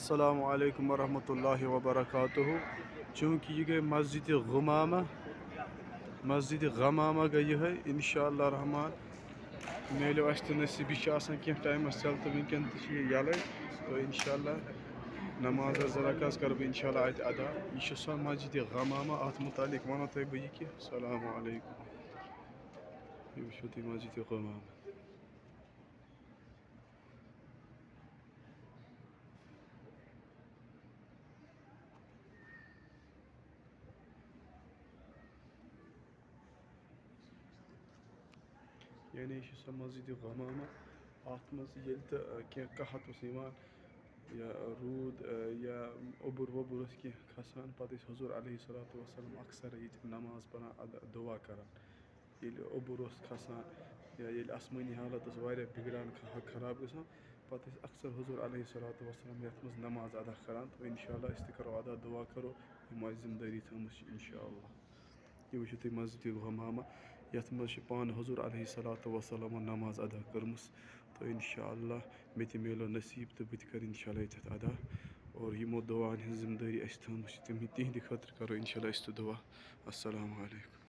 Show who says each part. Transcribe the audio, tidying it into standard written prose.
Speaker 1: अस्सलामु अलैकुम वरहमतुल्लाहि वबरकातुहू। चूँकि ये गई मस्जिद गमामा गई है इंशाअल्लाह रहमान मेलो अस तो नसीब क्या टाइम चल तो वनकन यल तो इंशाअल्लाह नमाज जराकाज कर बह इंशाअल्लाह अत अदा। यह सो मस्जिद गमामा अत मुतालिक वनो तुम बह कि अस्सलामु अलैकुम। ये वो तुम मस्जिद गमामा। यानी यह सो मस्जिद गमामा अत मज तो कहत या रूद या ओबुर वोबुर खसान पे हजूर अलैहिस्सलातु वस्सलाम अक्सर ये नमाज पढ़ान दुआ करान ये ओबुर खसान या ये आसमानी हालत बिगड़ान खराब गसान पे अक्सर हजूर अलैहिस्सलातु वस्सलाम ये मज नमाज अदा करान। तो इंशाअल्लाह अस करो अदा दुआ करो हम जिम्मेदारी थम इंशाअल्लाह। ये वो तुम मस्जिद गमामा ये मज पान हजूर अलैहिस्सलातु वस्सलाम नमाज अदा कर्म। तो इंशाअल्लाह मे ते मिलो नसीब तो बह कर इंशाअल्लाह ये अदा और यमो दुआन हज जिम्मेदारी अस थम तिहद खतर करो इंशाअल्लाह अस दुआ। अस्सलामु अलैकुम।